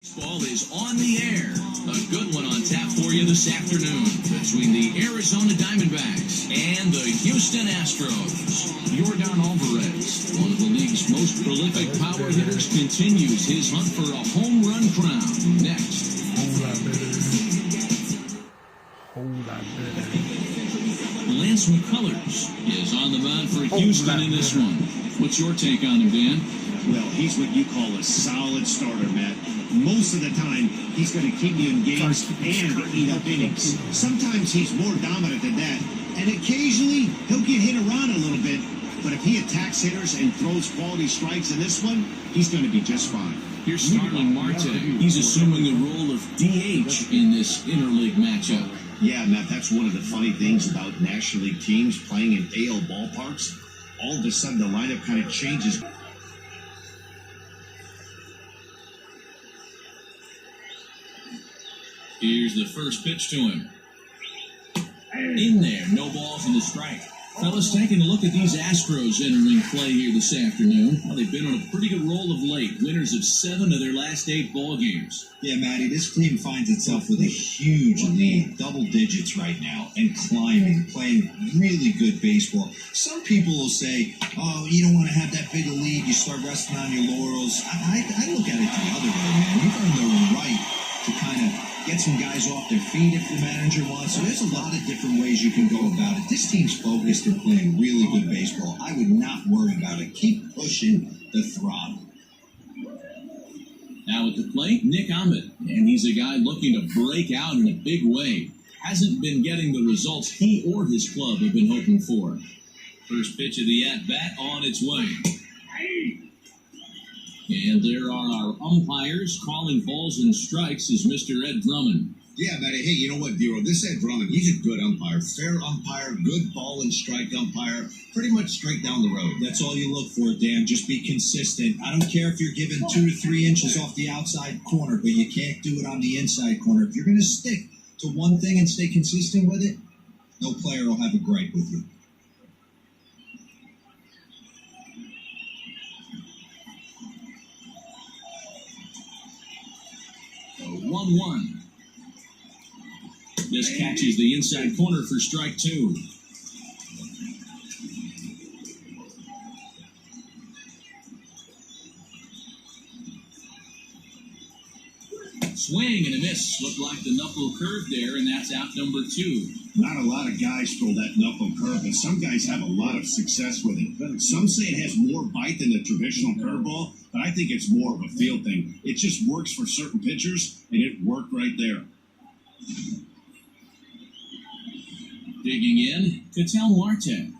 Baseball is on the air. A good one on tap for you this afternoon between the Arizona Diamondbacks and the Houston Astros. Yordan Alvarez, one of the league's most prolific power hitters, continues his hunt for a home run crown. Next. Lance McCullers is on the mound for Houston in this one. What's your take on him, Dan? Well, he's what you call a solid starter, Matt. Most of the time, he's going to keep you engaged and eat up innings. Sometimes he's more dominant than that, and occasionally he'll get hit around a little bit. But if he attacks hitters and throws quality strikes in this one, he's going to be just fine. Here's Starling Marte. He's assuming the role of DH in this interleague matchup. Yeah, Matt, that's one of the funny things about National League teams playing in AL ballparks. All of a sudden, the lineup kind of changes. Here's the first pitch to him. In there, no balls and a strike. Fellas, taking a look at these Astros entering play here this afternoon. Well, they've been on a pretty good roll of late. Winners of 7 of their last 8 ball games. Yeah, Matty, this team finds itself with a huge lead, double digits right now, and climbing, playing really good baseball. Some people will say, oh, you don't want to have that big a lead, you start resting on your laurels. I look at it the other way, man. You've earned the right to kind of get some guys off their feet if the manager wants. So there's a lot of different ways you can go about it. This team's focused and playing really good baseball. I would not worry about it. Keep pushing the throttle. Now at the plate, Nick Ahmed. And he's a guy looking to break out in a big way. Hasn't been getting the results he or his club have been hoping for. First pitch of the at-bat on its way. And there are our umpires calling balls and strikes is Mr. Ed Drummond. Yeah, Matty. Hey, you know what, Dero? This Ed Drummond, he's a good umpire. Fair umpire, good ball and strike umpire. Pretty much straight down the road. That's all you look for, Dan. Just be consistent. I don't care if you're given 2 to 3 inches off the outside corner, but you can't do it on the inside corner. If you're going to stick to one thing and stay consistent with it, no player will have a gripe with you. So 1-1. This catches the inside corner for strike 2. Swing and a miss. Looked like the knuckle curve there, and that's out number 2. Not a lot of guys throw that knuckle curve, but some guys have a lot of success with it. Some say it has more bite than the traditional curveball, but I think it's more of a feel thing. It just works for certain pitchers, and it worked right there. Digging in, Ketel Marte.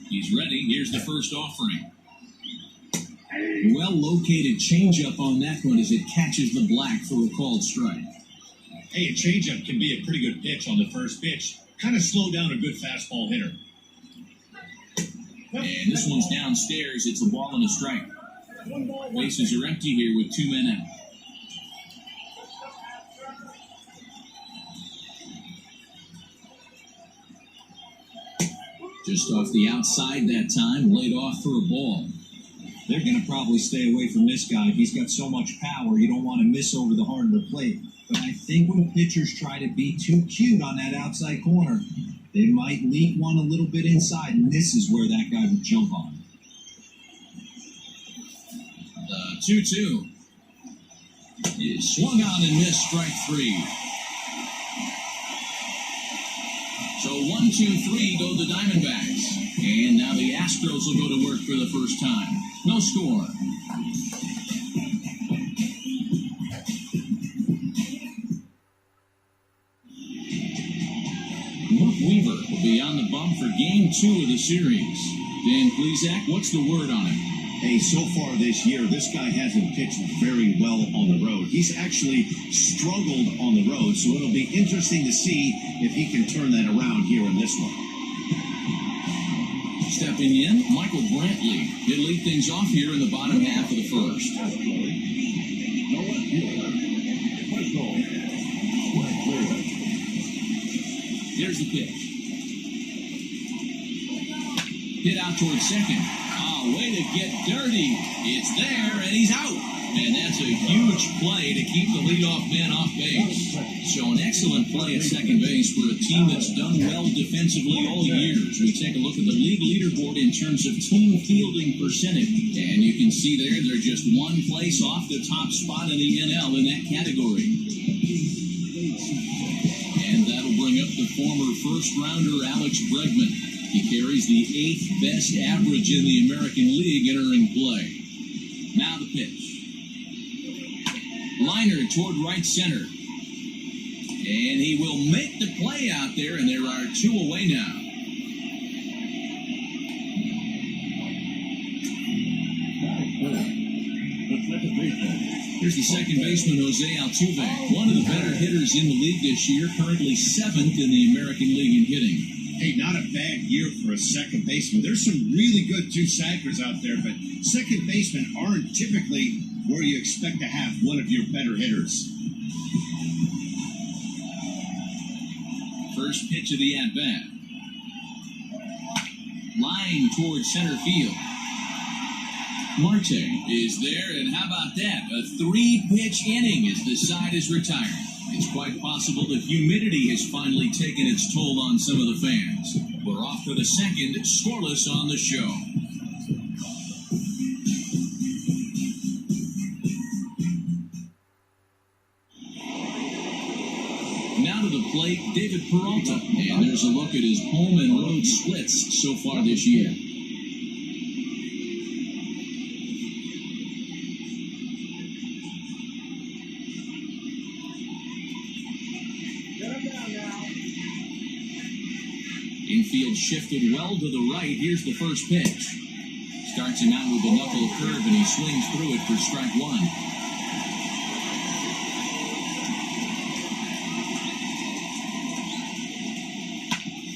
He's ready. Here's the first offering. Well-located changeup on that one as it catches the black for a called strike. Hey, a changeup can be a pretty good pitch on the first pitch. Kind of slow down a good fastball hitter. And this one's downstairs. It's a ball and a strike. Bases are empty here with 2 men out. Just off the outside that time, laid off for a ball. They're going to probably stay away from this guy. He's got so much power, you don't want to miss over the heart of the plate. But I think when pitchers try to be too cute on that outside corner, they might leak one a little bit inside, and this is where that guy would jump on. The 2-2 is swung on and missed, strike 3. So 1-2-3 go the Diamondbacks. And now the Astros will go to work for the first time. No score. Mark Weaver will be on the bump for Game 2 of the series. Dan Plesac, what's the word on him? Hey, so far this year, this guy hasn't pitched very well on the road. He's actually struggled on the road, so it'll be interesting to see if he can turn that around here in this one. Stepping in, Michael Brantley. He'll lead things off here in the bottom half of the first. Here's the pitch. Hit out towards second. get dirty. It's there, and he's out. And that's a huge play to keep the leadoff man off base. So an excellent play at second base for a team that's done well defensively all year. As we take a look at the league leaderboard in terms of team fielding percentage. And you can see there, they're just one place off the top spot in the NL in that category. And that'll bring up the former first-rounder Alex Bregman. He carries the 8th best average in the American League entering play. Now the pitch. Liner toward right center. And he will make the play out there, and there are 2 away now. Here's the second baseman, Jose Altuve, one of the better hitters in the league this year, currently 7th in the American League in hitting. Hey, not a bad year for a second baseman. There's some really good two-sackers out there, but second basemen aren't typically where you expect to have one of your better hitters. First pitch of the at-bat. Line towards center field. Marte is there, and how about that? A 3-pitch inning as the side is retired. It's quite possible the humidity has finally taken its toll on some of the fans. We're off to the second, scoreless on the show. Now to the plate, David Peralta. And there's a look at his home and road splits so far this year. Infield shifted well to the right. Here's the first pitch. Starts him out with a knuckle curve, and he swings through it for strike 1.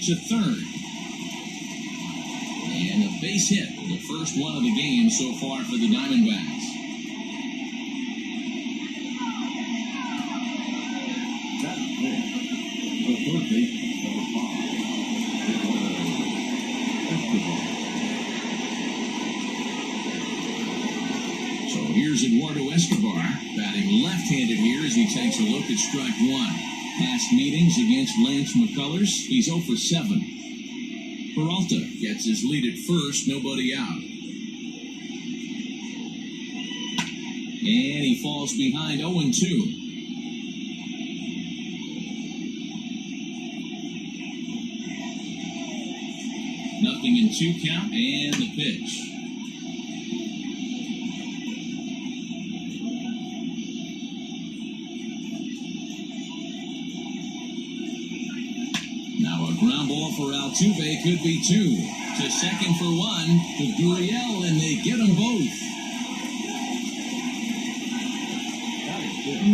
To third. And a base hit. The first one of the game so far for the Diamondbacks. So here's Eduardo Escobar, batting left-handed here as he takes a look at strike 1. Past meetings against Lance McCullers, he's 0 for 7. Peralta gets his lead at first, nobody out. And he falls behind 0-2. Nothing in 2 count, and the pitch. Now a ground ball for Altuve could be 2. To second for 1, to Gurriel, and they get them both.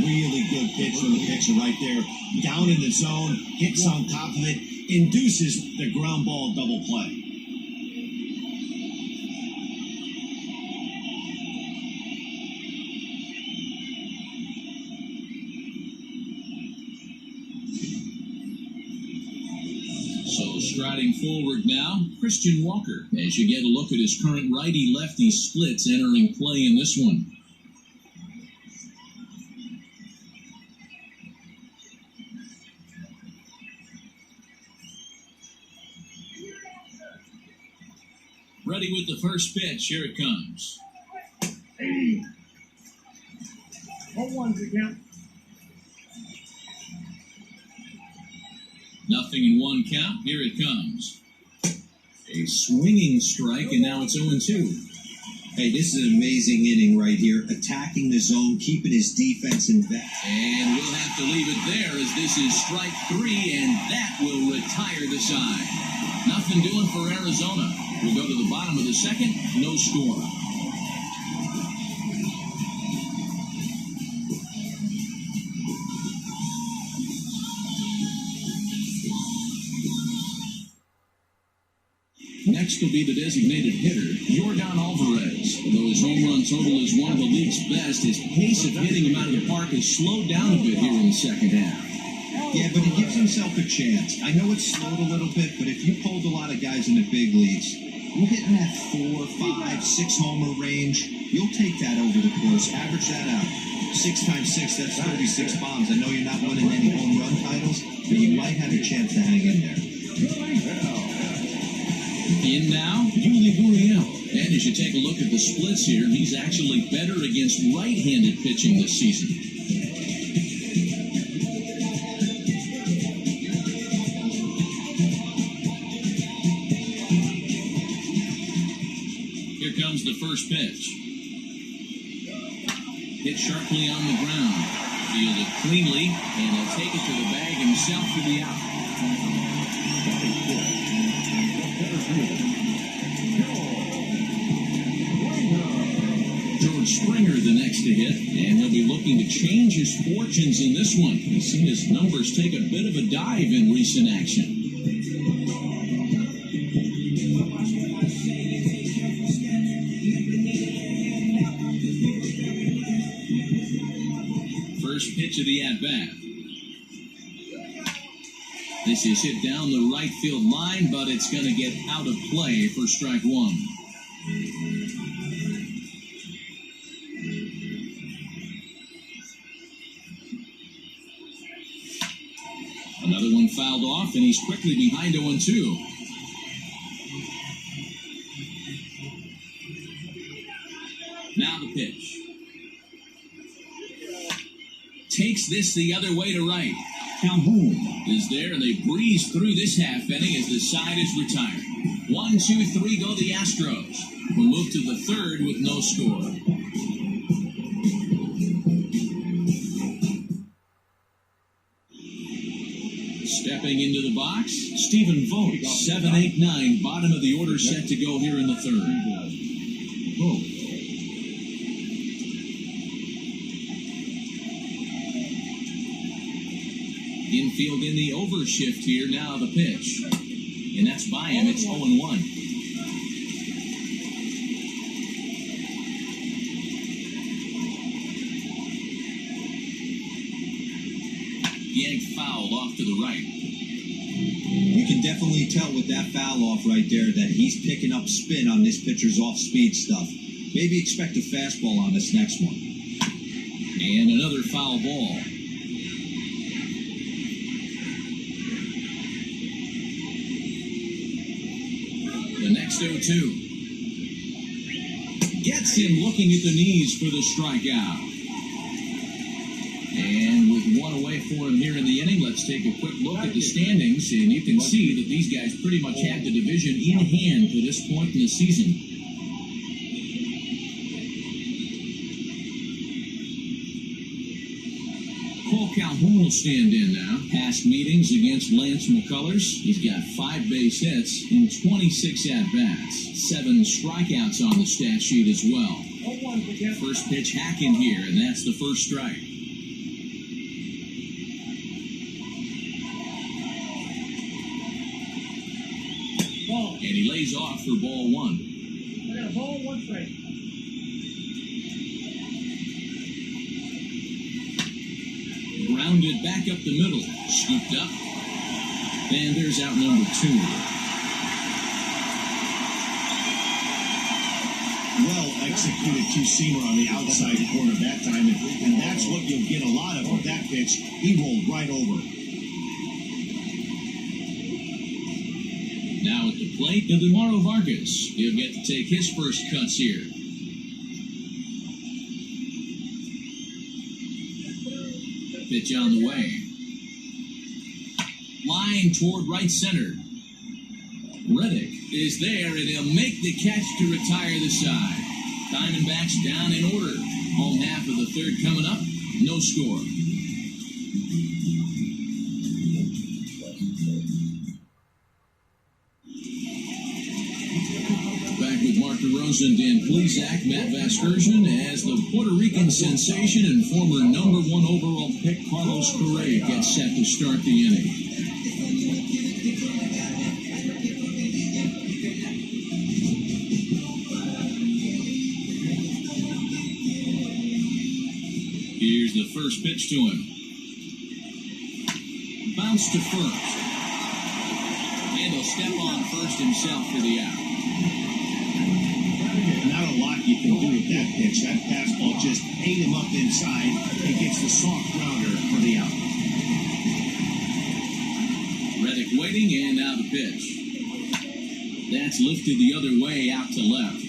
Really good pitch from the pitcher right there. Down in the zone, hits on top of it, induces the ground ball double play. So striding forward now, Christian Walker, as you get a look at his current righty-lefty splits entering play in this one. Ready with the first pitch. Here it comes. 0-1 again. Nothing in 1 count. Here it comes. A swinging strike, and now it's 0-2. Hey, this is an amazing inning right here. Attacking the zone, keeping his defense in back. And we'll have to leave it there as this is strike 3, and that will retire the side. Nothing doing for Arizona. We'll go to the bottom of the second. No score. Next will be the designated hitter, Yordan Alvarez. Though his home run total is one of the league's best, his pace of hitting him out of the park has slowed down a bit here in the second half. Yeah, but he gives himself a chance. I know it's slowed a little bit, but if you pulled a lot of guys in the big leagues, You're hitting that 4, 5, 6 homer range. You'll take that over the course. Average that out. 6 times 6, that's 36 bombs. I know you're not winning any home run titles, but you might have a chance to hang in there. In now, Yuli Gurriel. And as you take a look at the splits here, he's actually better against right-handed pitching this season. Here comes the first pitch. Hit sharply on the ground. Fielded cleanly, and he'll take it to the bag himself for the out. Springer the next to hit, and he'll be looking to change his fortunes in this one. He's seen his numbers take a bit of a dive in recent action. First pitch of the at-bat. This is hit down the right field line, but it's going to get out of play for strike one. Another one fouled off, and he's quickly behind 0-2. Now the pitch. Takes this the other way to right. Calhoun is there, and they breeze through this half inning as the side is retired. 1, 2, 3 go the Astros. We'll move to the third with no score. Stepping into the box, Stephen Vogt, 7, 8, 9, bottom of the order set to go here in the third. Vogt. Infield in the overshift here, now the pitch. And that's by him, it's 0-1. Yanked foul off to the right. You can definitely tell with that foul off right there that he's picking up spin on this pitcher's off-speed stuff. Maybe expect a fastball on this next one. And another foul ball. The next 0-2. Gets him looking at the knees for the strikeout. And with one away for him here in the inning, let's take a quick look at the standings, and you can see that these guys pretty much have the division in hand to this point in the season. Cole Calhoun will stand in now. Past meetings against Lance McCullers, he's got 5 base hits in 26 at-bats. 7 strikeouts on the stat sheet as well. First pitch hacking here, and that's the first strike. And he lays off for ball 1. I got a ball, 1 strike. Grounded back up the middle. Scooped up. And there's out number 2. Well executed two-seamer on the outside corner that time, and that's what you'll get a lot of with that pitch. He rolled right over. Now at the plate, Ildemaro Vargas. He'll get to take his first cuts here. Pitch on the way. Line toward right center. Reddick is there, and he'll make the catch to retire the side. Diamondbacks down in order. Home half of the third coming up. No score. Back with Mark DeRosa and Dan Plesac, Matt Vasgersian, as the Puerto Rican sensation and former number 1 overall pick Carlos Correa gets set to start the inning. Here's the first pitch to him. Bounce to first. And he'll step on first himself for the out. with that pitch. That fastball just ate him up inside and gets the soft grounder for the out. Reddick waiting, and now the pitch. That's lifted the other way out to left.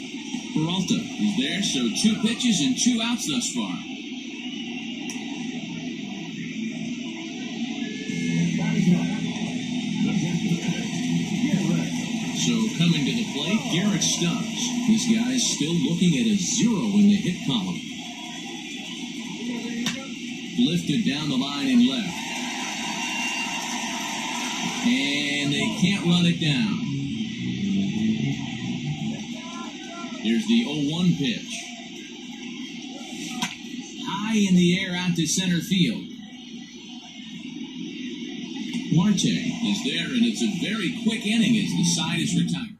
Peralta is there, so 2 pitches and 2 outs thus far. So coming to the plate, Garrett Stubbs. This guy's still looking at a 0 in the hit column. Lifted down the line and left. And they can't run it down. Here's the 0-1 pitch. High in the air out to center field. Marte is there, and it's a very quick inning as the side is retired.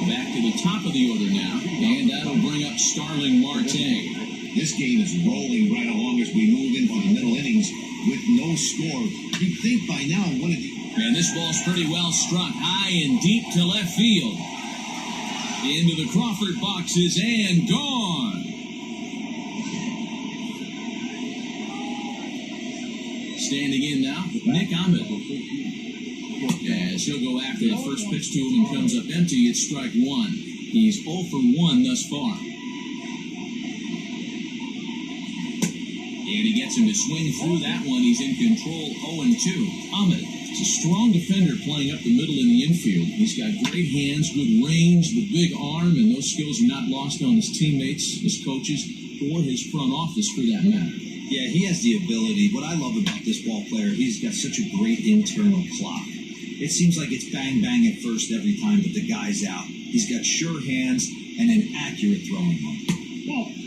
Back to the top of the order now, and that'll bring up Starling Marte. This game is rolling right along as we move into the middle innings with no score. You'd think by now one of the... And this ball's pretty well struck high and deep to left field. Into the Crawford boxes and gone. Standing in now, Nick Ahmed. As he'll go after the first pitch to him and comes up empty, it's strike 1. He's 0 for 1 thus far. And he gets him to swing through that one. He's in control, 0-2. Ahmed is a strong defender playing up the middle in the infield. He's got great hands, good range, the big arm, and those skills are not lost on his teammates, his coaches, or his front office for that matter. Yeah, he has the ability. What I love about this ball player, he's got such a great internal clock. It seems like it's bang, bang at first every time, but the guy's out. He's got sure hands and an accurate throwing arm.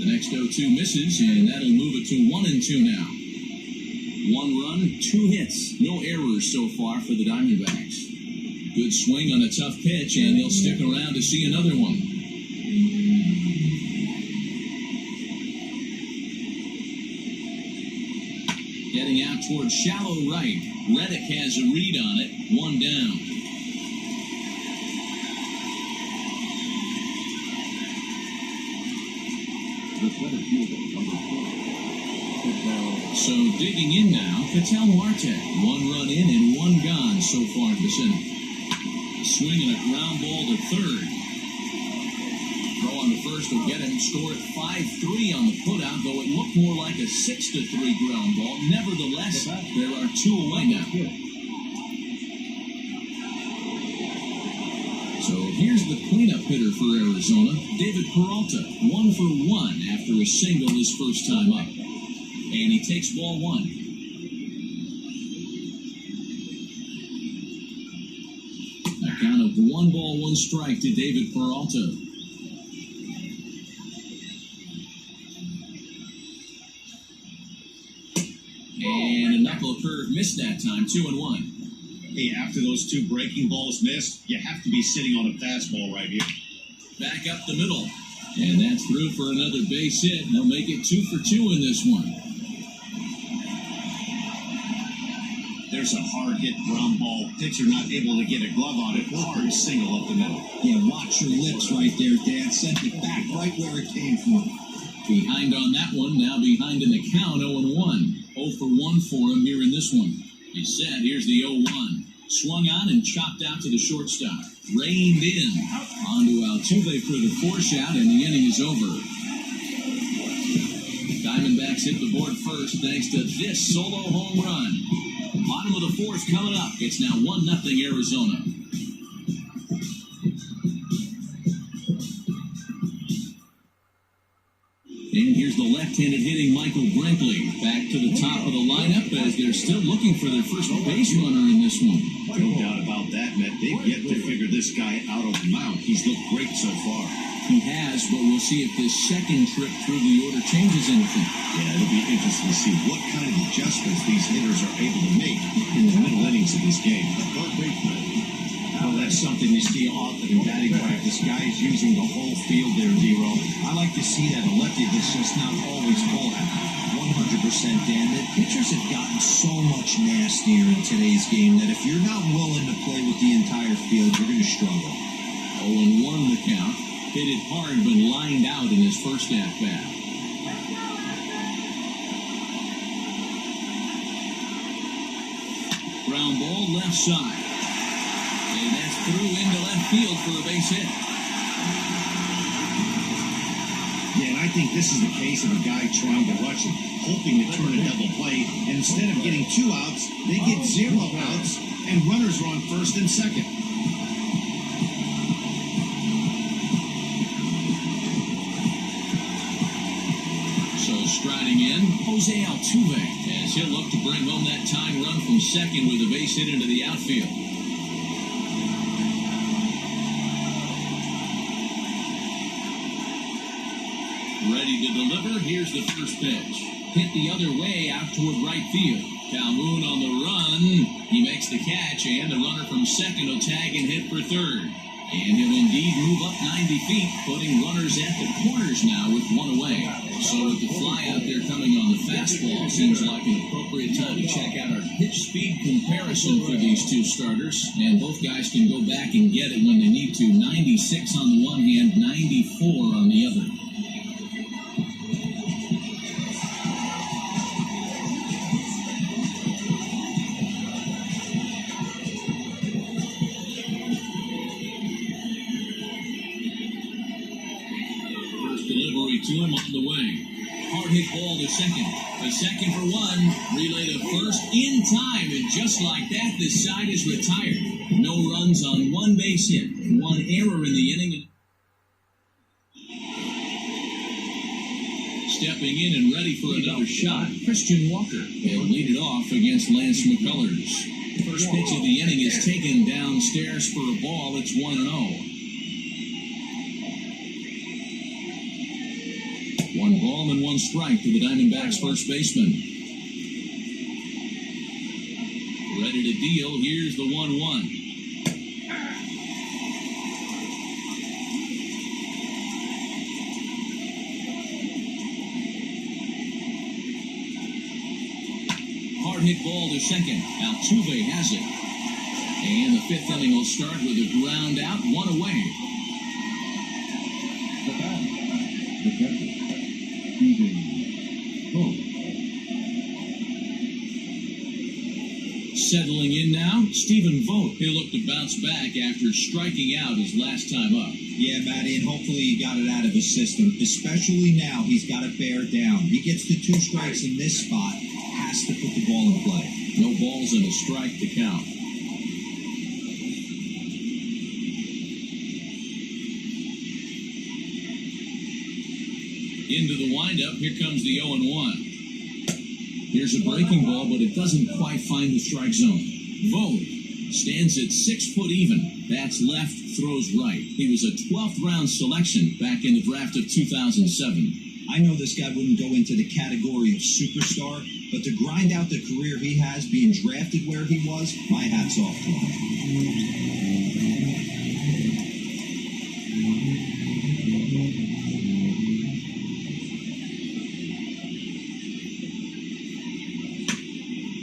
The next 0-2 misses, and that'll move it to 1-2 now. 1 run, 2 hits. No errors so far for the Diamondbacks. Good swing on a tough pitch, and they'll stick around to see another one. Getting out towards shallow right. Reddick has a read on it. 1 down. So digging in now, Ketel Marte. 1 run in and 1 gone so far this inning. A swing and a ground ball to third. Throw on the first will get him. Score at 5-3 on the putout, though it looked more like a 6-3 ground ball. Nevertheless, there are 2 away now. So here's the cleanup hitter for Arizona, David Peralta. 1 for 1 after a single his first time up. And he takes ball 1. A count of 1 ball, 1 strike to David Peralta. And a knuckle curve missed that time, 2-1. Hey, after those 2 breaking balls missed, you have to be sitting on a fastball right here. Back up the middle. And that's through for another base hit. They'll make it 2 for 2 in this one. There's a hard hit ground ball. Pitcher not able to get a glove on it. Hard single up the middle. Yeah, watch your lips right there, Dan. Sent it back right where it came from. Behind on that one, now behind in the count, 0-1. 0 for 1 for him here in this one. He's set. Here's the 0-1. Swung on and chopped out to the shortstop. Reined in. Onto Altuve for the 4 shot, and the inning is over. Diamondbacks hit the board first thanks to this solo home run. Bottom of the 4th coming up. It's now 1-0 Arizona. And here's the left-handed hitting Michael Brinkley back to the top of the lineup as they're still looking for their first base runner in this one. No doubt about that, Matt. They've yet to figure this guy out on the mound. He's looked great so far. He has, but we'll see if this second trip through the order changes anything. Yeah, it'll be interesting to see what kind of adjustments these hitters are able to make in the middle innings of this game. Well, that's something you see often in batting practice. Guys using the whole field there, Zero. I like to see that. A lefty that's just not always full at 100%, Dan. The pitchers have gotten so much nastier in today's game that if you're not willing to play with the entire field, you're going to struggle. 0 0-1 the count. Hit it hard, but lined out in his first at-bat. Ground ball left side. And that's through into left field for a base hit. Yeah, and I think this is the case of a guy trying to rush it, hoping to turn a double play. And instead of getting 2 outs, they get 0 outs, and runners are on first and second. So striding in, Jose Altuve, as he'll look to bring home that tying run from second with a base hit into the outfield. Ready to deliver, here's the first pitch. Hit the other way out toward right field. Calhoun on the run. He makes the catch, and the runner from second will tag and hit for third. And he'll indeed move up 90 feet, putting runners at the corners now with 1 away. So with the fly out there coming on the fastball, seems like an appropriate time to check out our pitch speed comparison for these two starters. And both guys can go back and get it when they need to. 96 on the one hand, 94 on the other. To him on the way. Hard hit ball to second. A second for 1. Relay to first in time. And just like that, this side is retired. No runs on 1 base hit. 1 error in the inning. Stepping in and ready for another shot, Christian Walker. He'll lead it off against Lance McCullers. First pitch of the inning is taken downstairs for a ball. It's 1-0. 1 ball and 1 strike to the Diamondbacks first baseman. Ready to deal. Here's the 1-1. Hard hit ball to second. Altuve has it. And the 5th inning will start with a ground out, 1 away. Settling in now, Stephen Vogt. He'll look to bounce back after striking out his last time up. Yeah, Matty, and hopefully he got it out of his system. Especially now, he's got to bear down. He gets the 2 strikes in this spot, has to put the ball in play. No balls and a strike to count. Into the windup, here comes the 0-1. Here's a breaking ball, but it doesn't quite find the strike zone. Vogt stands at 6 foot even. Bats left, throws right. He was a 12th round selection back in the draft of 2007. I know this guy wouldn't go into the category of superstar, but to grind out the career he has being drafted where he was, my hat's off to him.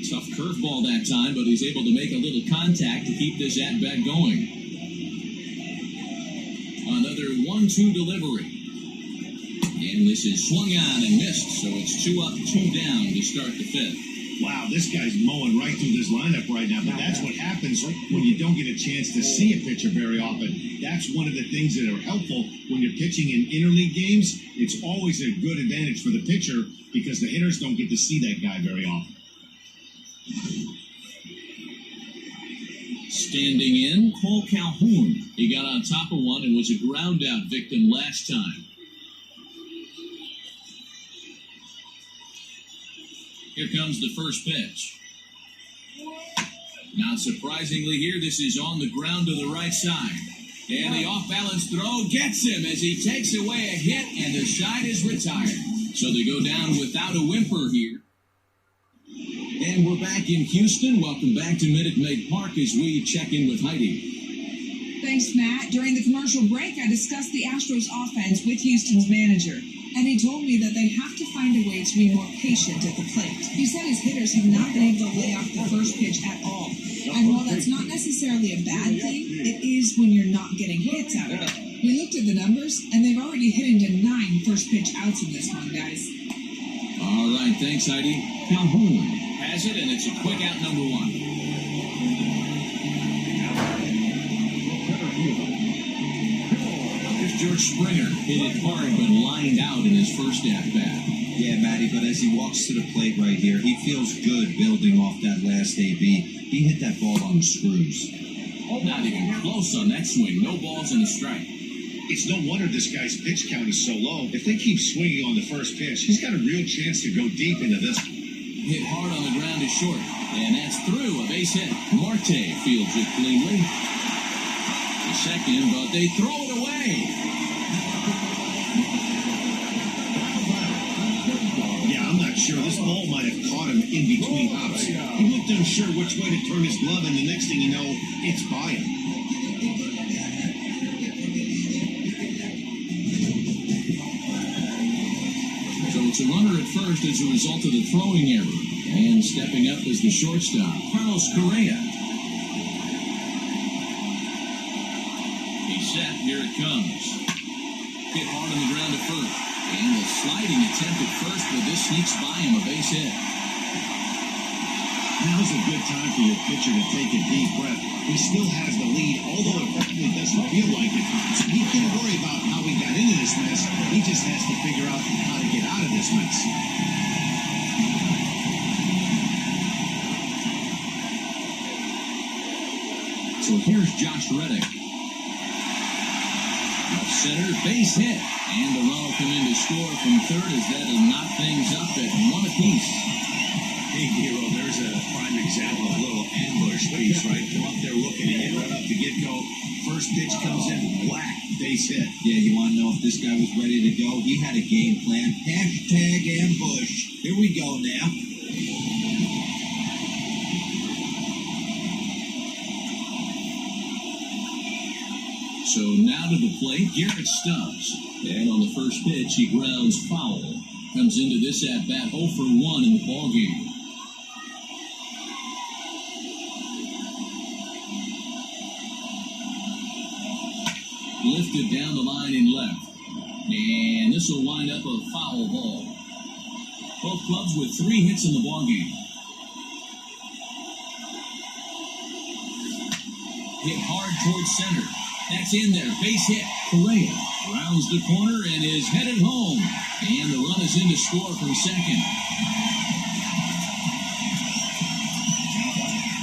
Tough curveball that time, but he's able to make a little contact to keep this at-bat going. Another 1-2 delivery. And this is swung on and missed, so it's 2 up, 2 down to start the 5th. Wow, this guy's mowing right through this lineup right now, but that's what happens when you don't get a chance to see a pitcher very often. That's one of the things that are helpful when you're pitching in interleague games. It's always a good advantage for the pitcher because the hitters don't get to see that guy very often. Standing in, Cole Calhoun. He got on top of one and was a ground-out victim last time. Here comes the first pitch. Not surprisingly here, this is on the ground to the right side. And the off-balance throw gets him as he takes away a hit, and the side is retired. So they go down without a whimper here. And we're back in Houston. Welcome back to Minute Maid Park as we check in with Heidi. Thanks, Matt. During the commercial break, I discussed the Astros offense with Houston's manager. And he told me that they have to find a way to be more patient at the plate. He said his hitters have not been able to lay off the first pitch at all. And while that's not necessarily a bad thing, it is when you're not getting hits out of it. We looked at the numbers, and they've already hit into 9 first pitch outs in this one, guys. All right, thanks, Heidi. Calhoun has it, and it's a quick out number 1. Here's George Springer. Hit it hard, but lined out in his first at-bat. Yeah, Matty, but as he walks to the plate right here, he feels good building off that last AB. He hit that ball on the screws. Not even close on that swing. No balls and a strike. It's no wonder this guy's pitch count is so low. If they keep swinging on the first pitch, he's got a real chance to go deep into this. Hit hard on the ground is short. And that's through. A base hit. Marte fields it cleanly. The second, but they throw it away. Yeah, I'm not sure. This ball might have caught him in between hops. He looked unsure which way to turn his glove, and the next thing you know, it's by him. So it's a runner at first as a result of the throwing error. And stepping up is the shortstop, Carlos Correa. He's set. Here it comes. Hit hard on the ground at first. And a sliding attempt at first, but this sneaks by him, a base hit. Now's a good time for your pitcher to take a deep breath. He still has the lead, although it probably doesn't feel like it. So he can't worry about how he got into this mess. He just has to figure out how to get out of this mess. So here's Josh Reddick. Left center, base hit. And the run will come in to score from third as that'll knock things up at 1 apiece. Hey, Hero, there's a prime example of a little ambush piece, right? Come up there looking at it right off the get-go. First pitch comes in, whack, base hit. Yeah, you want to know if this guy was ready to go? He had a game plan. Hashtag ambush. Here we go now. So now to the plate, Garrett Stubbs. And on the first pitch, he grounds foul. Comes into this at-bat 0 for 1 in the ballgame. Lifted down the line in left. And this will wind up a foul ball. Both clubs with 3 hits in the ballgame. Hit hard towards center. That's in there. Base hit. Correa rounds the corner and is headed home. And the run is in to score from second.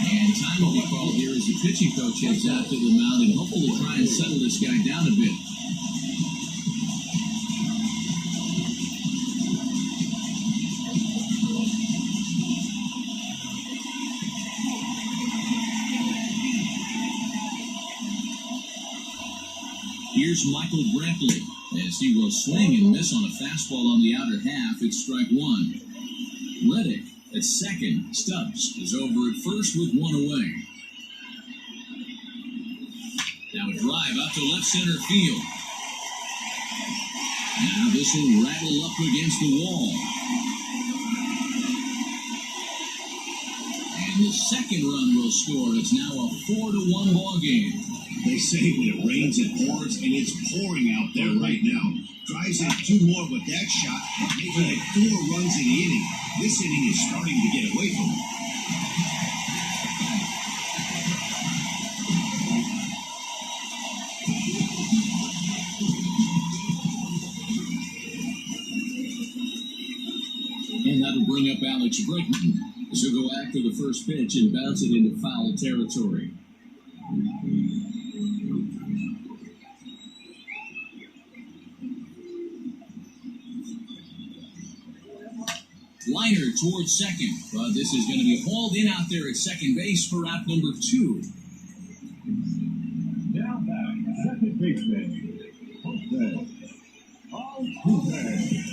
And time will be called here as the pitching coach heads out to the mound and hopefully try and settle this guy down a bit. Here's Michael Brantley as he will swing and miss on a fastball on the outer half. It's strike 1. Reddick at second. Stubbs is over at first with 1 away. Now a drive out to left center field. Now this will rattle up against the wall. And the second run will score. It's now a 4-1 ball game. They say when it rains, it pours, and it's pouring out there right now. Drives in 2 more with that shot, making it 4 runs in the inning. This inning is starting to get away from him. And that'll bring up Alex Bregman. So go after the first pitch and bounce it into foul territory. Liner towards second, but this is going to be hauled in out there at second base for out number 2. Now back, second baseman, Jose Altuve.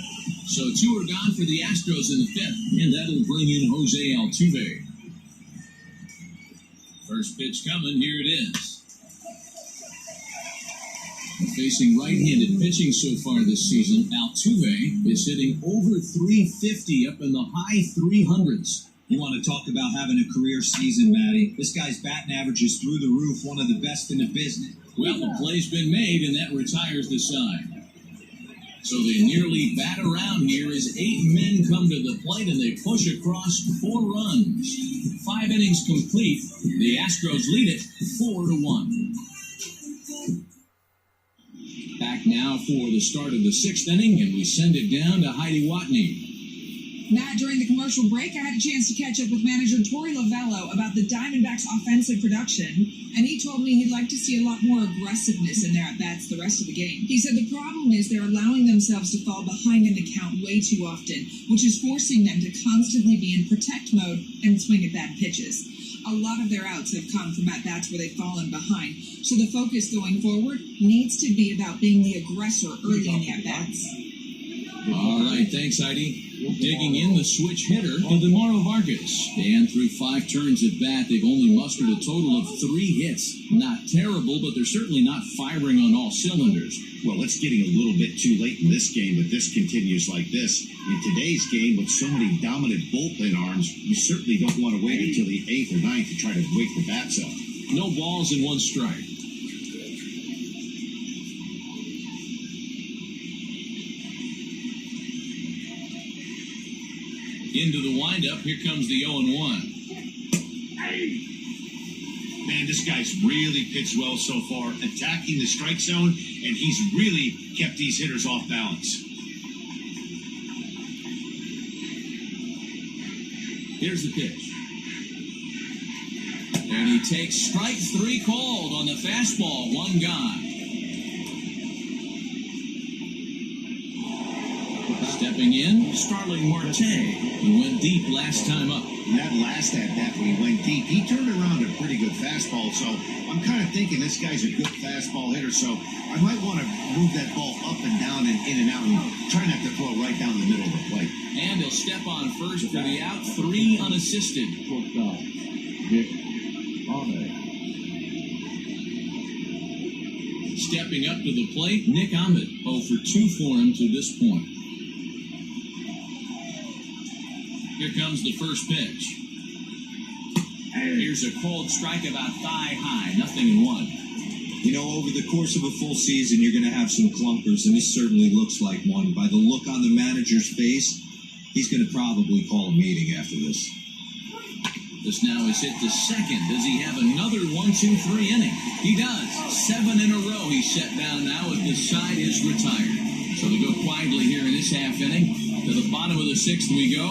So 2 are gone for the Astros in the 5th, and that'll bring in Jose Altuve. First pitch coming, here it is. Facing right-handed pitching so far this season, Altuve is hitting over 350 up in the high 300s. You want to talk about having a career season, Matty? This guy's batting average is through the roof, one of the best in the business. Well, the play's been made, and that retires the side. So they nearly bat around here as 8 men come to the plate, and they push across 4 runs. 5 innings complete. The Astros lead it 4-1. Back now for the start of the 6th inning, and we send it down to Heidi Watney. Matt, during the commercial break, I had a chance to catch up with manager Torey Lovello about the Diamondbacks' offensive production, and he told me he'd like to see a lot more aggressiveness in their at-bats the rest of the game. He said the problem is they're allowing themselves to fall behind in the count way too often, which is forcing them to constantly be in protect mode and swing at bad pitches. A lot of their outs have come from at-bats where they've fallen behind, so the focus going forward needs to be about being the aggressor early in the at-bats. All right, thanks, Heidi. Digging in the switch hitter to DeMauro Vargas. And through 5 turns at bat, they've only mustered a total of 3 hits. Not terrible, but they're certainly not firing on all cylinders. Well, it's getting a little bit too late in this game if this continues like this. In today's game, with so many dominant bullpen arms, you certainly don't want to wait until the 8th or 9th to try to wake the bats up. No balls and 1 strike. Into the windup, here comes the 0-1. Man, this guy's really pitched well so far, attacking the strike zone, and he's really kept these hitters off balance. Here's the pitch. And he takes strike 3 called on the fastball, 1 gone. Stepping in, Starling Marte. He went deep last time up. And that last at-bat when he went deep, he turned around a pretty good fastball, so I'm kind of thinking this guy's a good fastball hitter, so I might want to move that ball up and down and in and out and try not to throw right down the middle of the plate. And he'll step on first for the out, 3 unassisted. Stepping up to the plate, Nick Ahmed, 0 for 2 for him to this point. Here comes the first pitch. Here's a cold strike about thigh high, 0-1. You know, over the course of a full season, you're going to have some clunkers, and this certainly looks like one. By the look on the manager's face, he's going to probably call a meeting after this. This now is hit to second. Does he have another 1-2-3 inning? He does. 7 in a row he's set down now as the side is retired. So we go quietly here in this half inning. To the bottom of the 6th we go.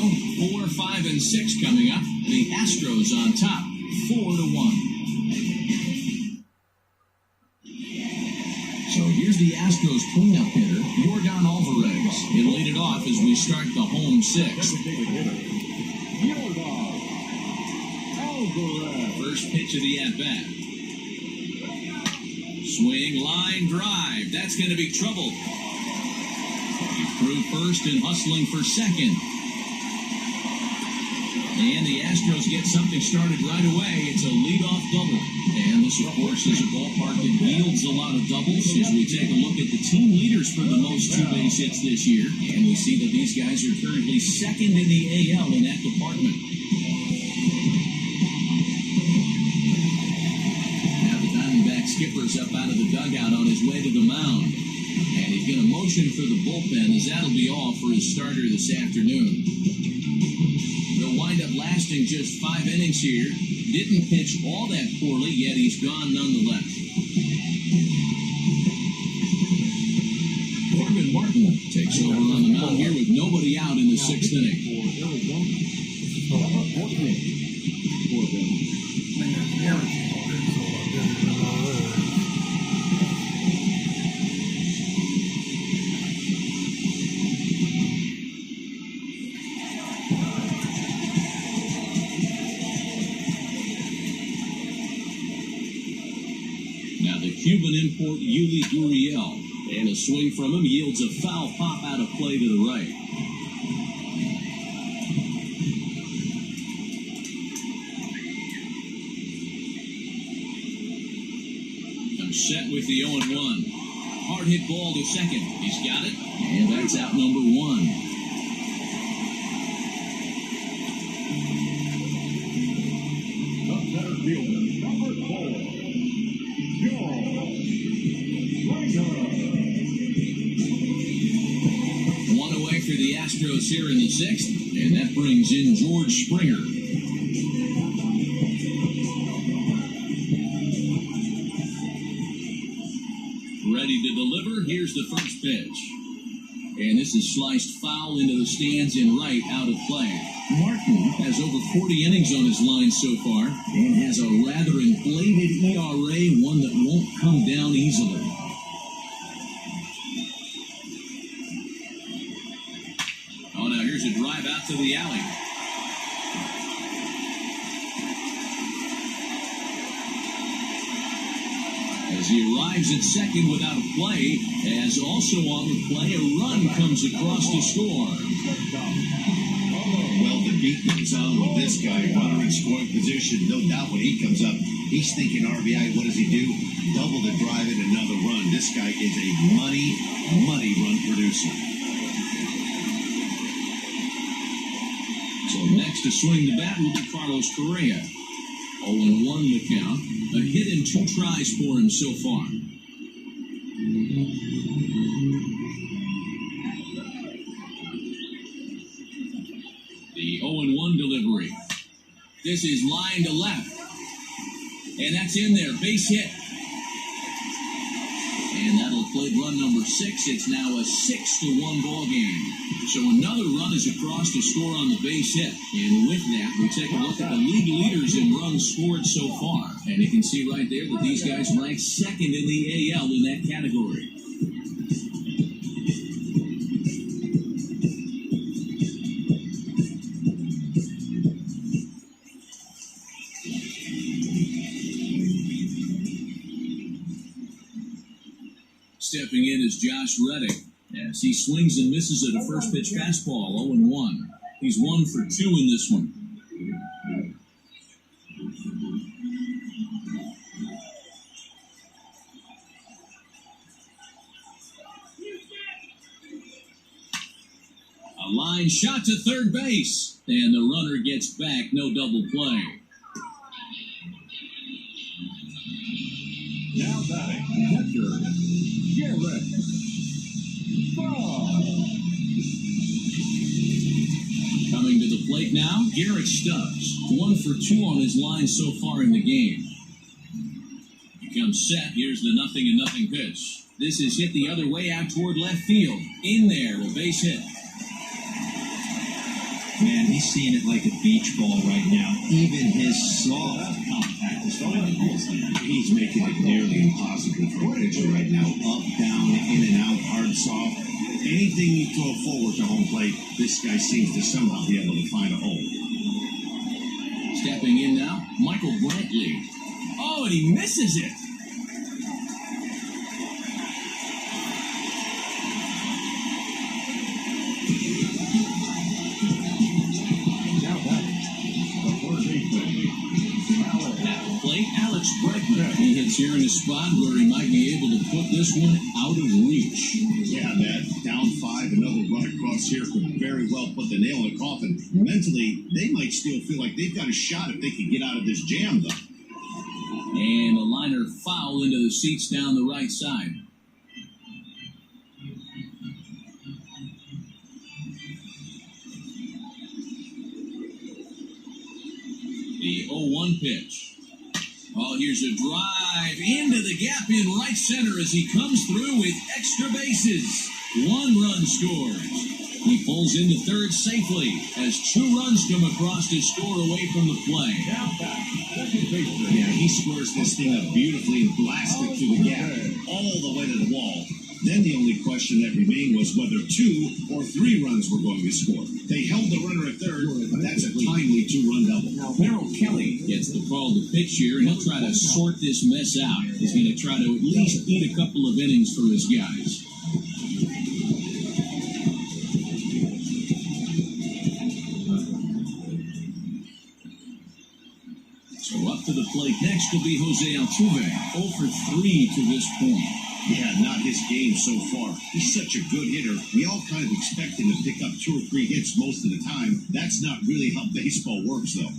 4, 5, and 6 coming up. The Astros on top, 4-1. So here's the Astros cleanup hitter, Yordan Alvarez. He'll lead it off as we start the home 6th. First pitch of the at-bat. Swing, line, drive. That's going to be trouble. Through first and hustling for second. And the Astros get something started right away. It's a leadoff double. And this, of course, is a ballpark that yields a lot of doubles as we take a look at the team leaders for the most 2 base hits this year. And we see that these guys are currently second in the AL in that department. Now the Diamondback skipper's up out of the dugout on his way to the mound. And he's going to motion for the bullpen as that'll be all for his starter this afternoon. They'll wind up lasting just 5 innings here. Didn't pitch all that poorly, yet he's gone nonetheless. Corbin Martin takes over on the mound here with nobody out in the 6th inning. Cuban import Yuli Gurriel, and a swing from him yields a foul pop out of play to the right. I'm set with the 0-1. Hard hit ball to second. He's got it, and that's out number 1. One away for the Astros here in the sixth, and that brings in George Springer. Ready to deliver. Here's the first pitch. And this is sliced foul into the stands and right, out of play. Martin has over 40 innings on his line so far and has a rather inflated ERA, one that won't come down easily. Oh, now here's a drive out to the alley. As he arrives at second without a play, as also on the play, a run comes across to score. Well, the beat goes on with this guy, runner in scoring position. No doubt when he comes up, he's thinking RBI. What does he do? Double the drive and another run. This guy is a money run producer. So next to swing the bat will be Carlos Correa. 0-1 the count. A hit and 2 tries for him so far. The 0-1 delivery. This is line to left. And that's in there. Base hit. And that'll play run number 6. It's now a 6-1 ball game. So another run is across to score on the base hit. And with that, we take a look at the league leaders in runs scored so far. And you can see right there that these guys rank second in the AL in that category. Stepping in is Josh Reddick as he swings and misses at a first pitch fastball, 0-1. He's 1 for 2 in this one. A line shot to third base, and the runner gets back, no double play. Now batting, catcher, Garrett. Coming to the plate now, Garrett Stubbs. 1 for 2 on his line so far in the game. He comes set. Here's the 0-0 pitch. This is hit the other way out toward left field. In there, a base hit. Man, he's seeing it like a beach ball right now. Even his soft compact is he's making it nearly impossible for a pitcher right now. Up, down, in and out, hard, soft. Anything you throw forward to home plate, this guy seems to somehow be able to find a hole. Stepping in now, Michael Brantley. Oh, and he misses it. He hits here in a spot where he might be able to put this one out of reach. Yeah, that down 5, another run across here could very well put the nail in the coffin. Mentally, they might still feel like they've got a shot if they could get out of this jam, though. And a liner foul into the seats down the right side. The 0-1 pitch. Oh, here's a drive into the gap in right center as he comes through with extra bases. 1 run scores. He pulls into third safely as 2 runs come across to score away from the play. Yeah, he squares this thing up beautifully and blasts it through the gap all the way to the wall. Then the only question that remained was whether 2 or 3 runs were going to score. They held the runner at third, but that's a timely 2-run double. Now, Merrill Kelly gets the call to pitch here, and he'll try to sort this mess out. He's going to try to at least eat a couple of innings for his guys. So up to the plate next will be Jose Altuve, 0 for 3 to this point. Yeah, not his game so far. He's such a good hitter. We all kind of expect him to pick up 2 or 3 hits most of the time. That's not really how baseball works, though.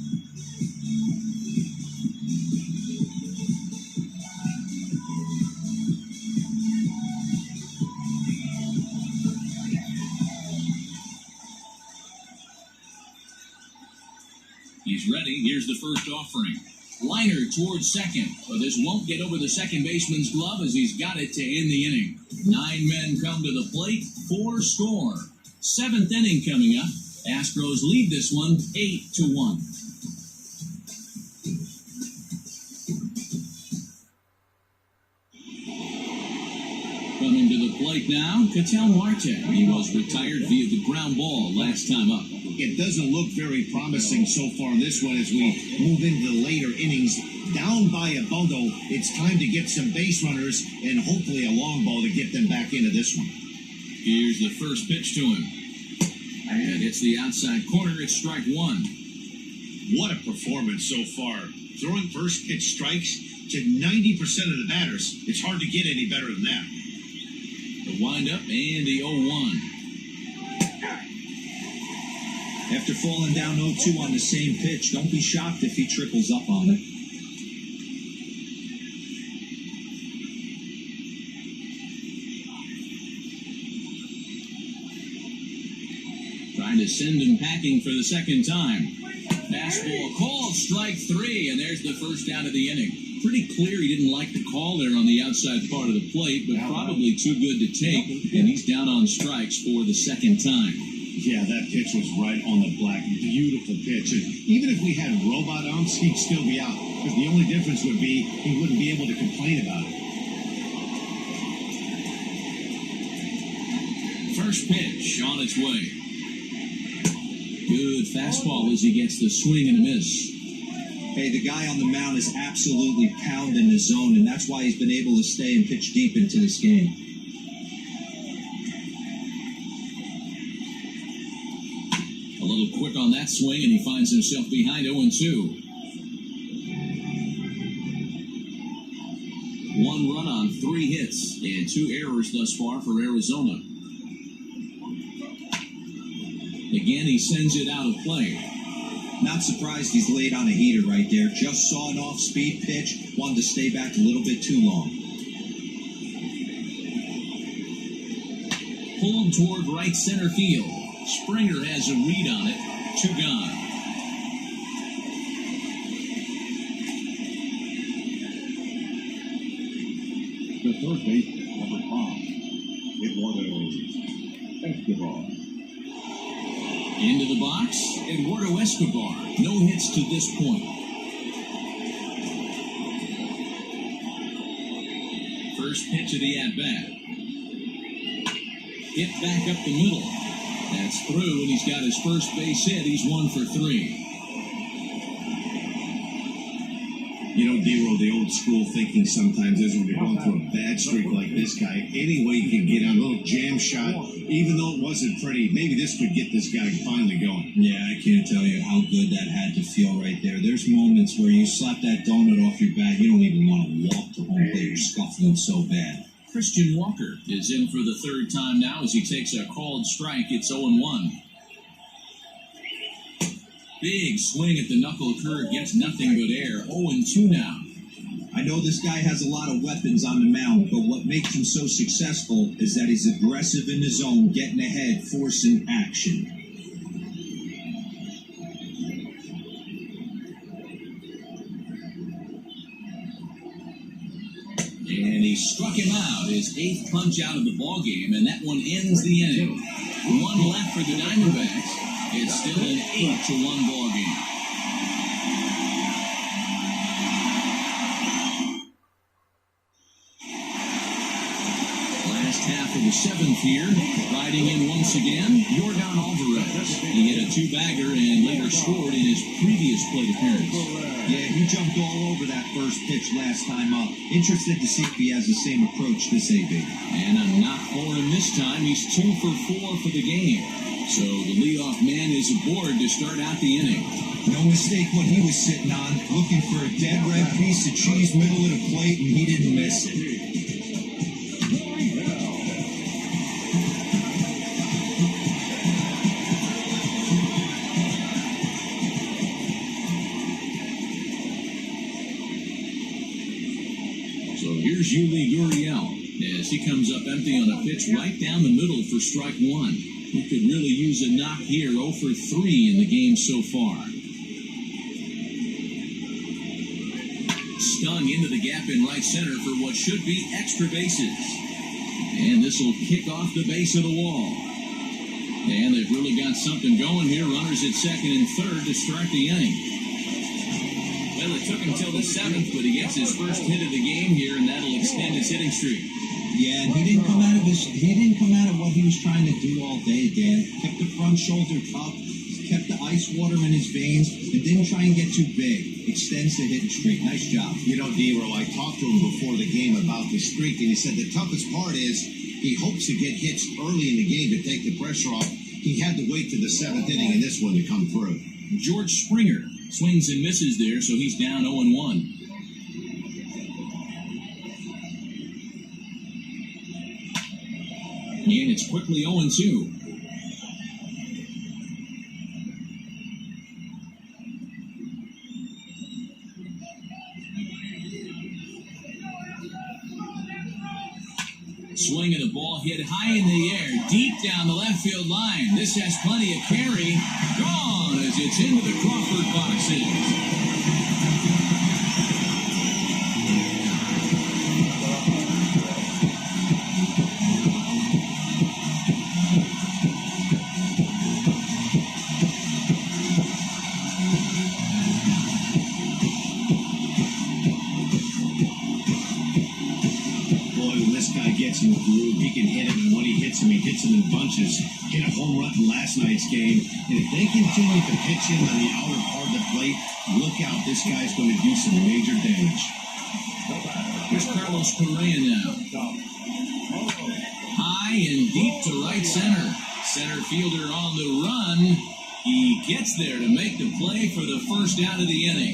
he's ready. Here's the first offering. Liner towards second, but this won't get over the second baseman's glove as he's got it to end the inning. 9 men come to the plate, 4 score. 7th inning coming up. Astros lead this one 8-1. Coming to the plate now, Ketel Marte. He was retired via the ground ball last time up. It doesn't look very promising so far in this one as we move into the later innings. Down by a bundle, it's time to get some base runners and hopefully a long ball to get them back into this one. Here's the first pitch to him. And it's the outside corner. It's strike one. What a performance so far. Throwing first pitch strikes to 90% of the batters. It's hard to get any better than that. The windup and the 0-1. After falling down 0-2 on the same pitch, don't be shocked if he triples up on it. Trying to send him packing for the second time. Fastball called, strike 3, and there's the first out of the inning. Pretty clear he didn't like the call there on the outside part of the plate, but probably too good to take, and he's down on strikes for the second time. Yeah, that pitch was right on the black. Beautiful pitch. And even if we had robot umps, he'd still be out. Because the only difference would be he wouldn't be able to complain about it. First pitch on its way. Good fastball as he gets the swing and a miss. Hey, the guy on the mound is absolutely pounding the zone, and that's why he's been able to stay and pitch deep into this game. A little quick on that swing, and he finds himself behind 0-2. 1 run on 3 hits and 2 errors thus far for Arizona. Again, he sends it out of play. Not surprised he's laid on a heater right there. Just saw an off-speed pitch. Wanted to stay back a little bit too long. Pulled toward right center field. Springer has a read on it. 2 gone. The third base, number 5, Eduardo Escobar. Into the box, Eduardo Escobar. No hits to this point. First pitch of the at-bat. Hit back up the middle. That's through, and he's got his first base hit. He's 1 for 3. You know, D-Roll, the old school thinking sometimes is when you're going through a bad streak like this guy, any way you can get on a little jam shot, even though it wasn't pretty, maybe this could get this guy finally going. Yeah, I can't tell you how good that had to feel right there. There's moments where you slap that donut off your bat, you don't even want to walk to home plate. You're scuffling so bad. Christian Walker is in for the 3rd time now as he takes a called strike. It's 0-1. Big swing at the knuckle curve, gets nothing but air. 0-2 now. I know this guy has a lot of weapons on the mound, but what makes him so successful is that he's aggressive in the zone, getting ahead, forcing action. And he struck him out, his 8th punch out of the ballgame, and that one ends the inning. 1 left for the Diamondbacks. It's still an 8-1 ball game. Last half of the 7th here, riding in once again, Yordan Alvarez. He hit a 2-bagger and later scored in his previous plate appearance. Yeah, he jumped all over that first pitch last time up. Interested to see if he has the same approach this AB. And a knock for him this time. He's 2 for 4 for the game. So the leadoff man is aboard to start out the inning. No mistake what he was sitting on, looking for a dead red piece of cheese middle of the plate, and he didn't miss it. So here's Yuli Gurriel as he comes up empty on a pitch right down the middle for strike 1. He could really use a knock here, 0 for 3 in the game so far. stung into the gap in right center for what should be extra bases. And this will kick off the base of the wall. And they've really got something going here. Runners at second and third to start the inning. Well, it took him till the seventh, but he gets his first hit of the game here, and that'll extend his hitting streak. Yeah, and he didn't come out of what he was trying to do all day, Dan. Kept the front shoulder up, kept the ice water in his veins, and didn't try and get too big. Extends the hitting streak. Nice job. You know, Dero, I talked to him before the game about the streak, and he said the toughest part is he hopes to get hits early in the game to take the pressure off. He had to wait to the seventh inning in this one to come through. George Springer swings and misses there, so he's down 0-1. And it's quickly 0-2. Swing and the ball hit high in the air, deep down the left field line. This has plenty of carry. Gone as it's into the Crawford boxes. In the groove, he can hit him, and when he hits him in bunches. Hit a home run in last night's game, and if they continue to pitch him on the outer part of the plate, look out, this guy's going to do some major damage. Here's Carlos Correa now. High and deep to right center. Center fielder on the run. He gets there to make the play for the first out of the inning.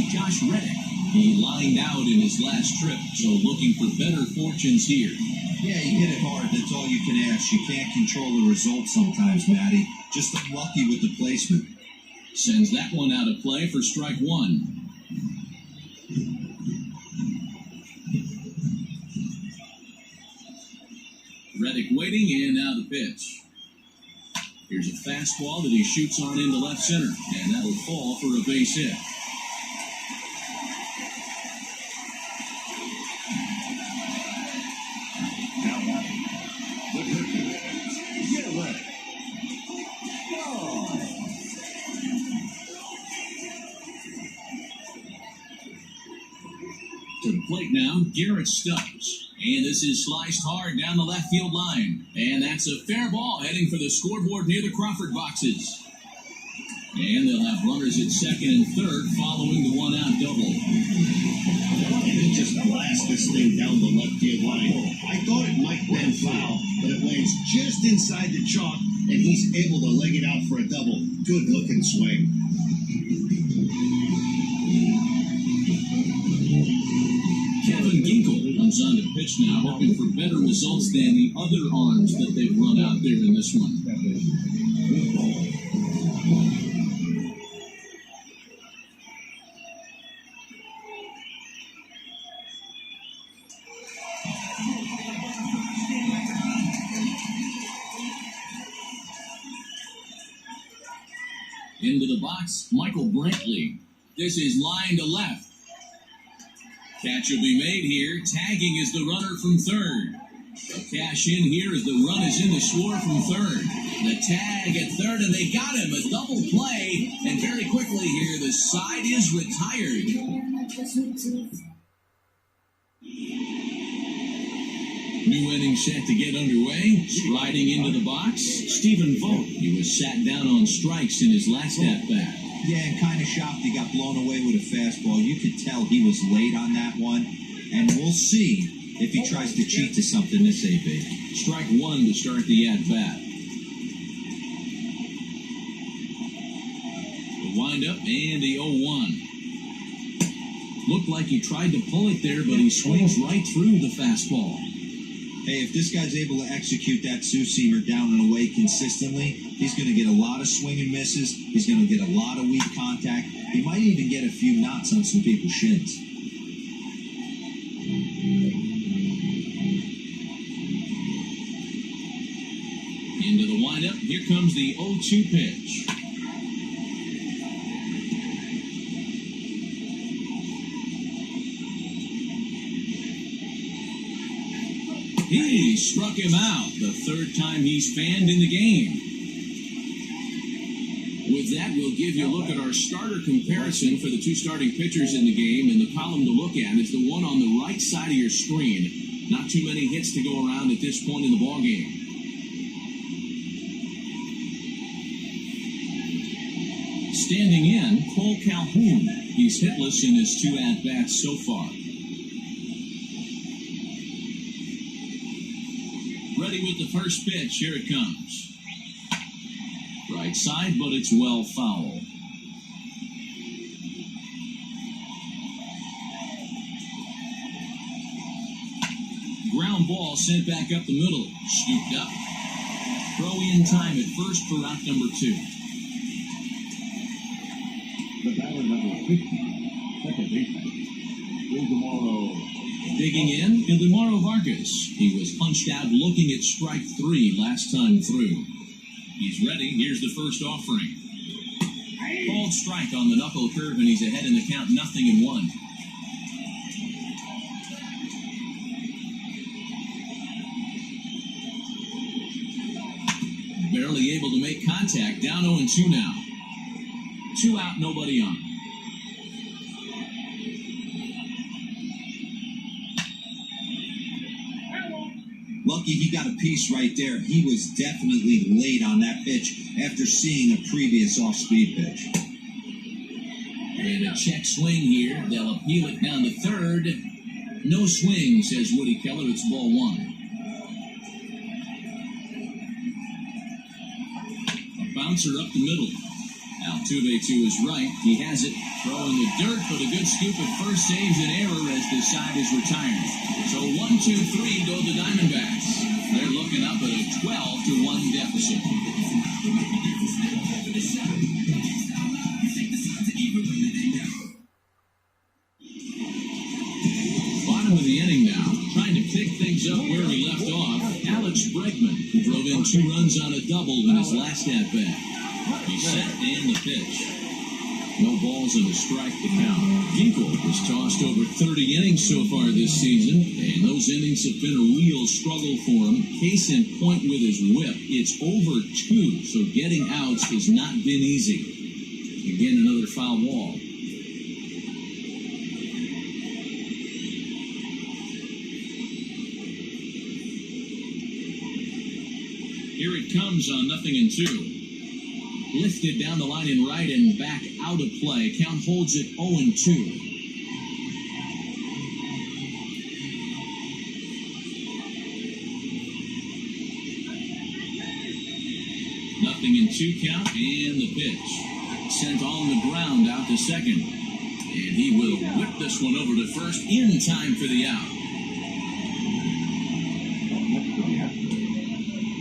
Josh Reddick. He lined out in his last trip, so looking for better fortunes here. Yeah, you hit it hard. That's all you can ask. You can't control the result sometimes, Matty. Just unlucky with the placement. Sends that one out of play for strike one. Reddick waiting, and now the pitch. Here's a fastball that he shoots on into left center, and that'll fall for a base hit. To the plate now, Garrett Stubbs. And this is sliced hard down the left field line. And that's a fair ball heading for the scoreboard near the Crawford boxes. And they'll have runners at second and third following the one-out double. And he just blasts this thing down the left field line. I thought it might bend foul, but it lands just inside the chalk, and he's able to leg it out for a double. Good-looking swing. Kevin Ginkel comes on to pitch now, hoping for better results than the other arms that they've run out there in this one. Into the box, Michael Brantley. This is line to left. Catch will be made here. Tagging is the runner from third. A cash in here as the run is in to score from third. The tag at third, and they got him. A double play, and very quickly here, the side is retired. New inning set to get underway. Striding into the box, Stephen Vogt. He was sat down on strikes in his last at-bat. Yeah, and kind of shocked he got blown away with a fastball. You could tell he was late on that one. And we'll see if he tries to cheat to something this AB. Strike one to start the at-bat. The wind-up and the 0-1. Looked like he tried to pull it there, but he swings right through the fastball. Hey, if this guy's able to execute that two-seamer down and away consistently, he's going to get a lot of swing and misses. He's going to get a lot of weak contact. He might even get a few knots on some people's shins. Into Here comes the 0-2 pitch. He struck him out, the third time he's fanned in the game. With that, we'll give you a look at our starter comparison for the two starting pitchers in the game, and the column to look at is the one on the right side of your screen. Not too many hits to go around at this point in the ballgame. Standing in, Cole Calhoun. He's hitless in his 2 at-bats so far. Ready with the first pitch. Here it comes. Right side, but it's well foul. Ground ball sent back up the middle. Scooped up. Throw in time at first for out number 2. The batter number 50, second baseman, Ildemaro. Digging in, Ildemaro Vargas. He was punched out looking at strike 3 last time through. He's ready. Here's the first offering. Called strike on the knuckle curve, and he's ahead in the count, 0-1. Barely able to make contact. Down 0-2 now. 2 out, nobody on. Lucky he got a piece right there. He was definitely late on that pitch after seeing a previous off-speed pitch. And a check swing here. They'll appeal it down to third. No swing, says Woody Keller. It's ball 1. A bouncer up the middle. Altuve to his right. He has it. Throw in the dirt, but a good scoop at first saves an error as the side is retired. So 1-2-3 go the Diamondbacks. They're looking up at a 12-1 deficit. Bottom of the inning now. Trying to pick things up where he left off. Alex Bregman, who drove in 2 runs on a double in his last at-bat. He's set and the pitch. No balls and a strike to count. Ginkel has tossed over 30 innings so far this season, and those innings have been a real struggle for him. Case in point with his whip. It's over 2, so getting outs has not been easy. Again, another foul ball. Here it comes on 0-2. Lifted down the line in right and back out of play. Count holds it 0-2. Nothing in 2 count, and the pitch. Sent on the ground out to second. And he will whip this one over to first in time for the out.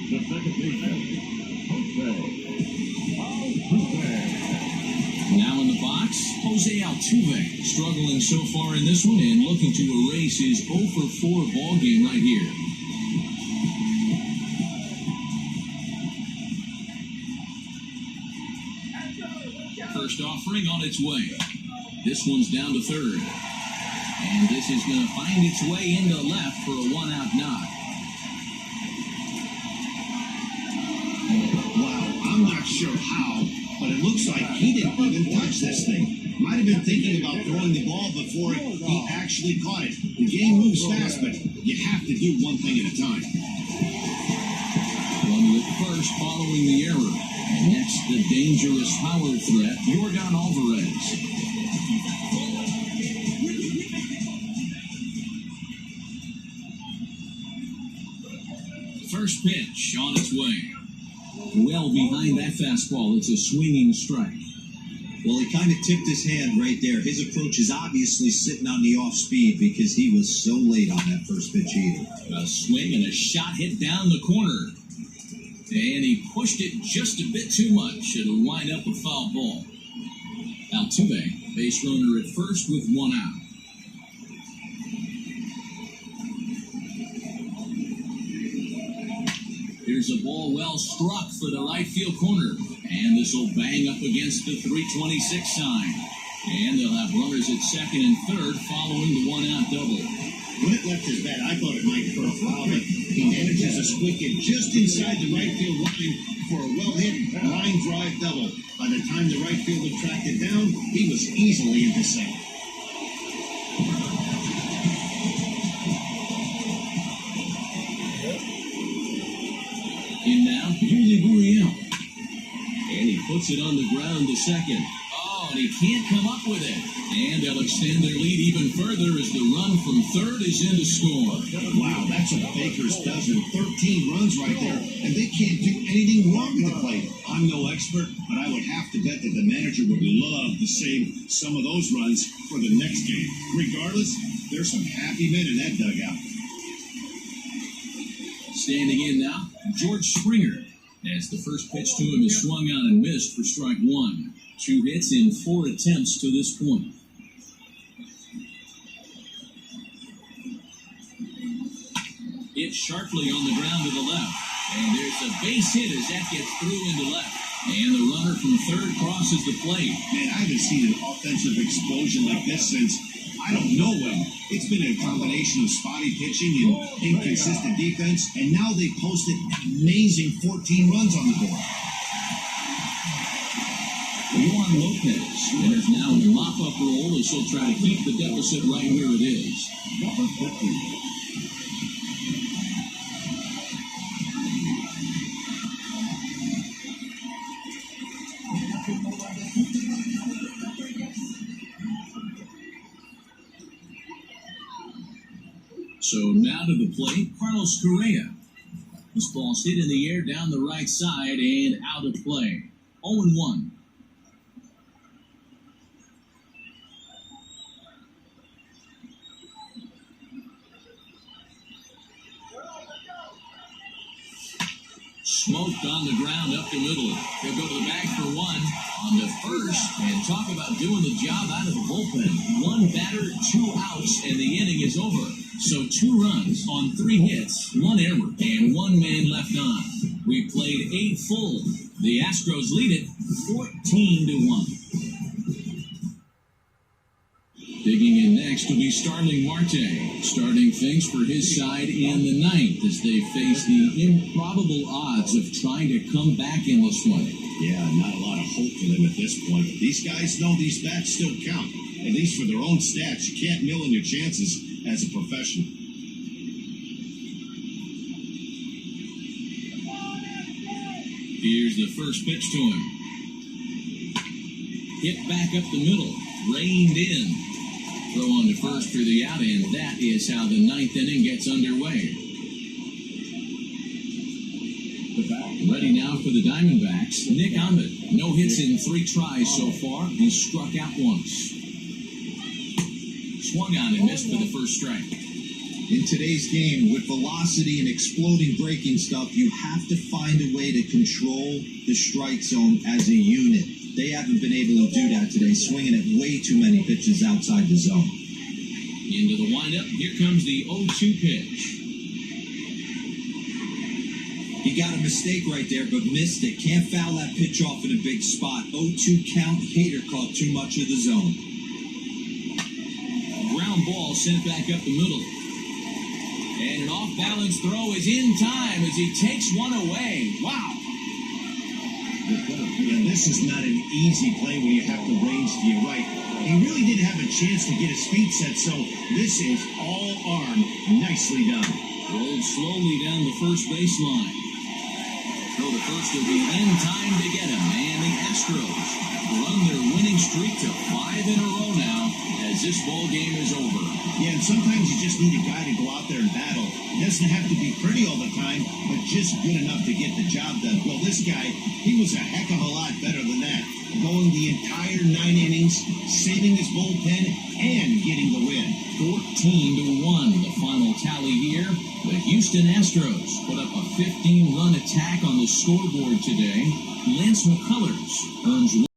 The second baseman, Now in the box, Jose Altuve, struggling so far in this one and looking to erase his 0-4 ball game right here. First offering on its way. This one's down to third. And this is going to find its way into left for a 1-out knock. Wow, I'm not sure how, but it looks like he didn't even touch this thing. Might have been thinking about throwing the ball before he actually caught it. The game moves fast, but you have to do one thing at a time. One with first following the error. And next, the dangerous power threat, Yordan Alvarez. First pitch on its way. Well behind that fastball, it's a swinging strike. Well, he kind of tipped his hand right there. His approach is obviously sitting on the off-speed because he was so late on that first pitch either. A swing and a shot hit down the corner. And he pushed it just a bit too much. It'll wind up a foul ball. Altuve, base runner at first with 1 out. Here's a ball well struck for the right field corner. And this will bang up against the 326 sign. And they'll have runners at second and third following the one-out double. When it left his bat, I thought it might curl foul, but he manages to squeak it just inside the right field line for a well-hit line drive double. By the time the right fielder tracked it down, he was easily into second. In now, Yuli Gurriel. And he puts it on the ground to second. Oh, and he can't come up with it. And they'll extend their lead even further as the run from third is in to score. Wow, that's a baker's dozen. 13 runs right there, and they can't do anything wrong with the plate. I'm no expert, but I would have to bet that the manager would love to save some of those runs for the next game. Regardless, there's some happy men in that dugout. Standing in now, George Springer. As the first pitch to him is swung on and missed for strike one. 2 hits in 4 attempts to this point. Hit sharply on the ground to the left. And there's a base hit as that gets through into left. And the runner from third crosses the plate. Man, I haven't seen an offensive explosion like this since I don't know when. It's been a combination of spotty pitching and inconsistent defense, and now they posted an amazing 14 runs on the board. Juan Lopez enters now in a mop-up role as he'll try to keep the deficit right where it is. Number 50. So now to the plate, Carlos Correa. This ball's hit in the air down the right side and out of play. 0-1. Smoked on the ground up the middle. He'll go to the bag for one on the first. And talk about doing the job out of the bullpen. 1 batter, 2 outs, and the inning is over. So 2 runs on 3 hits, 1 error, and 1 man left on. We played 8 full. The Astros lead it 14-1. Digging in next will be Starling Marte, starting things for his side in the 9th as they face the improbable odds of trying to come back in this one. Yeah, not a lot of hope for them at this point. These guys know these bats still count, at least for their own stats. You can't mill in your chances as a professional. Here's the first pitch to him. Hit back up the middle, reined in. Throw on to first for the out, and that is how the 9th inning gets underway. Ready now for the Diamondbacks, Nick Ahmed. No hits in 3 tries so far. He struck out once. Swung on and missed for the first strike. In today's game, with velocity and exploding breaking stuff, you have to find a way to control the strike zone as a unit. They haven't been able to do that today, swinging at way too many pitches outside the zone. Into the windup, here comes the 0-2 pitch. He got a mistake right there, but missed it. Can't foul that pitch off in a big spot. 0-2 count. Hader caught too much of the zone. Ground ball sent back up the middle. And an off-balance throw is in time as he takes one away. Wow. Yeah, this is not an easy play when you have to range to your right. He really didn't have a chance to get his feet set, so this is all arm. Nicely done. Rolled slowly down the first baseline. Throw to first will be in time to get him. And the Astros run their winning streak to 5 in a row now as this ball game is over. Yeah, and sometimes you just need a guy to go out there and battle. It doesn't have to be pretty all the time, but just good enough to get the job done. Well, this guy, he was a heck of a lot better than that. Going the entire 9 innings, saving his bullpen, and getting the win. 14-1, the final tally here. The Houston Astros put up a 15-run attack on the scoreboard today. Lance McCullers earns